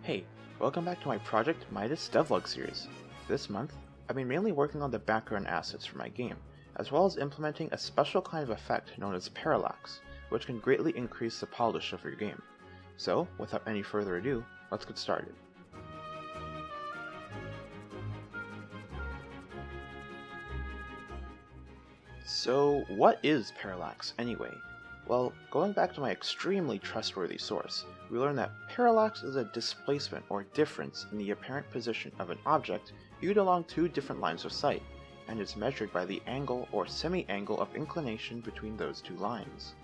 Hey, welcome back to my Project Midas Devlog series. This month, I've been mainly working on the background assets for my game, as well as implementing a special kind of effect known as Parallax, which can greatly increase the polish of your game. So, without any further ado, let's get started. So, what is Parallax anyway? Well, going back to my extremely trustworthy source, we learn that parallax is a displacement or difference in the apparent position of an object viewed along two different lines of sight, and is measured by the angle or semi-angle of inclination between those two lines.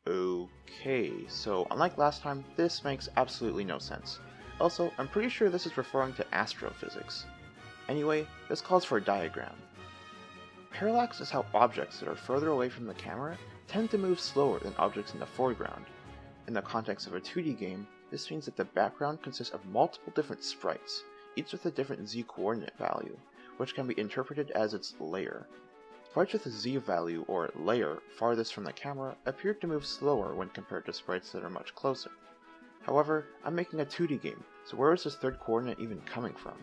Okay, so unlike last time, this makes absolutely no sense. Also, I'm pretty sure this is referring to astrophysics. Anyway, this calls for a diagram. Parallax is how objects that are further away from the camera tend to move slower than objects in the foreground. In the context of a 2D game, this means that the background consists of multiple different sprites, each with a different z-coordinate value, which can be interpreted as its layer. Sprites with a z value, or layer, farthest from the camera appear to move slower when compared to sprites that are much closer. However, I'm making a 2D game, so where is this third coordinate even coming from?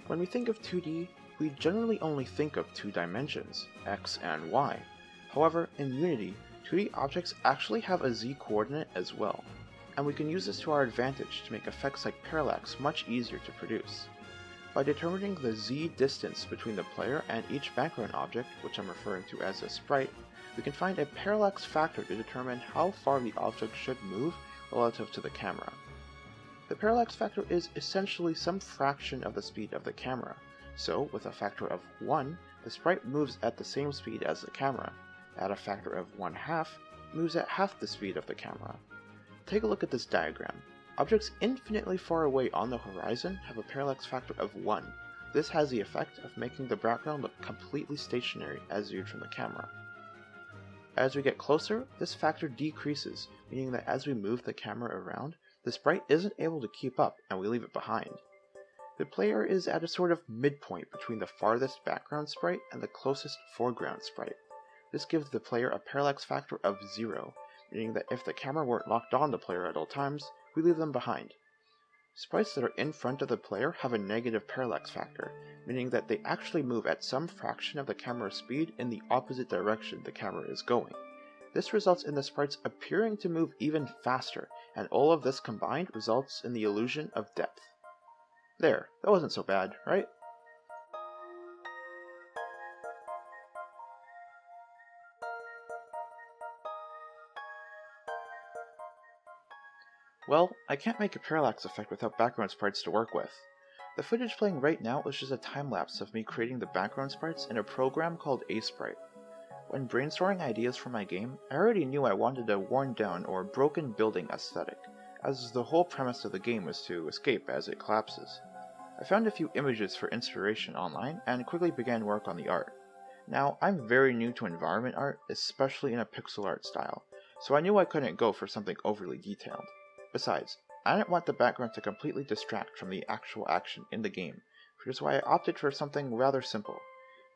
When we think of 2D, we generally only think of two dimensions, x and y. However, in Unity, 2D objects actually have a z-coordinate as well, and we can use this to our advantage to make effects like parallax much easier to produce. By determining the z distance between the player and each background object, which I'm referring to as a sprite, we can find a parallax factor to determine how far the object should move relative to the camera. The parallax factor is essentially some fraction of the speed of the camera, so with a factor of 1, the sprite moves at the same speed as the camera. At a factor of 1/2, moves at half the speed of the camera. Take a look at this diagram. Objects infinitely far away on the horizon have a parallax factor of 1. This has the effect of making the background look completely stationary as viewed from the camera. As we get closer, this factor decreases, meaning that as we move the camera around, the sprite isn't able to keep up and we leave it behind. The player is at a sort of midpoint between the farthest background sprite and the closest foreground sprite. This gives the player a parallax factor of 0, meaning that if the camera weren't locked on the player at all times, we leave them behind. Sprites that are in front of the player have a negative parallax factor, meaning that they actually move at some fraction of the camera's speed in the opposite direction the camera is going. This results in the sprites appearing to move even faster, and all of this combined results in the illusion of depth. There, that wasn't so bad, right? Well, I can't make a parallax effect without background sprites to work with. The footage playing right now is just a time-lapse of me creating the background sprites in a program called asprite. When brainstorming ideas for my game, I already knew I wanted a worn-down or broken building aesthetic, as the whole premise of the game was to escape as it collapses. I found a few images for inspiration online and quickly began work on the art. Now, I'm very new to environment art, especially in a pixel art style, so I knew I couldn't go for something overly detailed. Besides, I didn't want the background to completely distract from the actual action in the game, which is why I opted for something rather simple.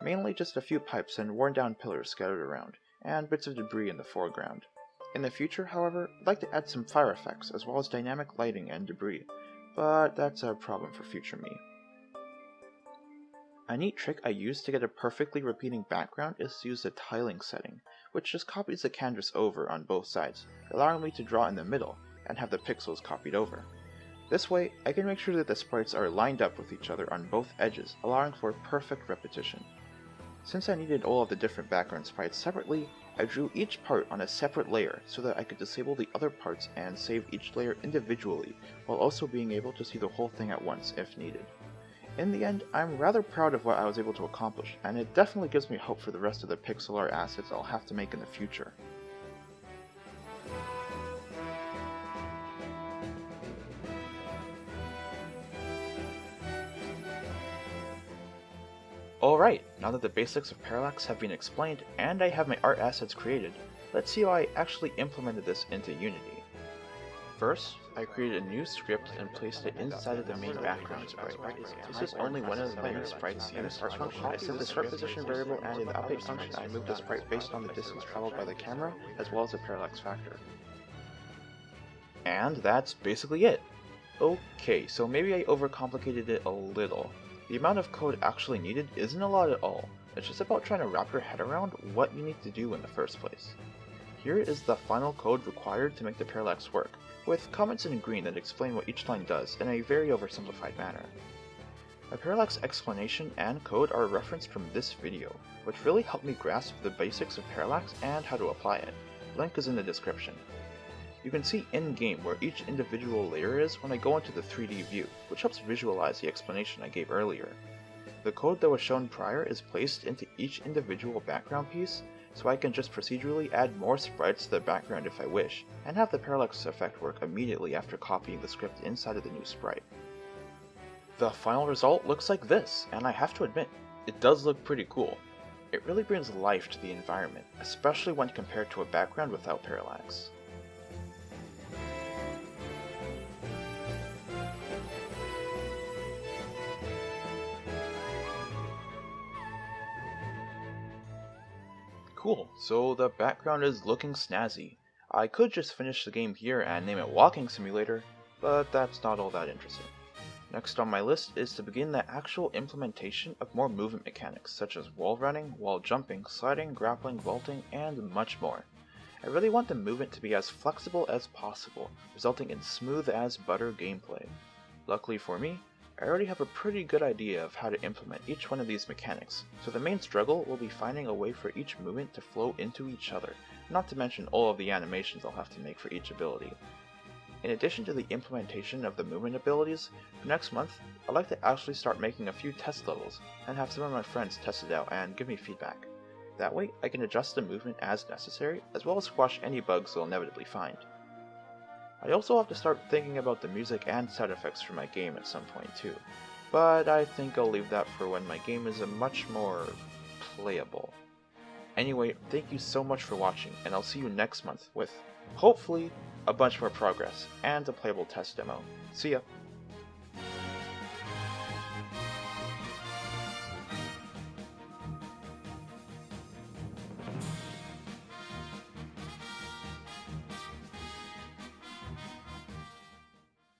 Mainly just a few pipes and worn-down pillars scattered around, and bits of debris in the foreground. In the future, however, I'd like to add some fire effects as well as dynamic lighting and debris, but that's a problem for future me. A neat trick I use to get a perfectly repeating background is to use the tiling setting, which just copies the canvas over on both sides, allowing me to draw in the middle and have the pixels copied over. This way, I can make sure that the sprites are lined up with each other on both edges, allowing for perfect repetition. Since I needed all of the different background sprites separately, I drew each part on a separate layer so that I could disable the other parts and save each layer individually, while also being able to see the whole thing at once if needed. In the end, I'm rather proud of what I was able to accomplish, and it definitely gives me hope for the rest of the pixel art assets I'll have to make in the future. Alright, now that the basics of Parallax have been explained and I have my art assets created, let's see how I actually implemented this into Unity. First, I created a new script and placed it inside of the main background sprite. This is only one of the many sprites used. I set the sprite position variable, and in the update function I moved the sprite based on the distance traveled by the camera, as well as the parallax factor. And that's basically it. Okay, so maybe I overcomplicated it a little. The amount of code actually needed isn't a lot at all. It's just about trying to wrap your head around what you need to do in the first place. Here is the final code required to make the parallax work, with comments in green that explain what each line does in a very oversimplified manner. My parallax explanation and code are referenced from this video, which really helped me grasp the basics of parallax and how to apply it. Link is in the description. You can see in-game where each individual layer is when I go into the 3D view, which helps visualize the explanation I gave earlier. The code that was shown prior is placed into each individual background piece, so I can just procedurally add more sprites to the background if I wish, and have the parallax effect work immediately after copying the script inside of the new sprite. The final result looks like this, and I have to admit, it does look pretty cool. It really brings life to the environment, especially when compared to a background without parallax. Cool, so the background is looking snazzy. I could just finish the game here and name it Walking Simulator, but that's not all that interesting. Next on my list is to begin the actual implementation of more movement mechanics, such as wall running, wall jumping, sliding, grappling, vaulting, and much more. I really want the movement to be as flexible as possible, resulting in smooth as butter gameplay. Luckily for me, I already have a pretty good idea of how to implement each one of these mechanics, so the main struggle will be finding a way for each movement to flow into each other, not to mention all of the animations I'll have to make for each ability. In addition to the implementation of the movement abilities, for next month, I'd like to actually start making a few test levels, and have some of my friends test it out and give me feedback. That way, I can adjust the movement as necessary, as well as squash any bugs they'll inevitably find. I also have to start thinking about the music and sound effects for my game at some point too, but I think I'll leave that for when my game is much more playable. Anyway, thank you so much for watching, and I'll see you next month with, hopefully, a bunch more progress and a playable test demo. See ya!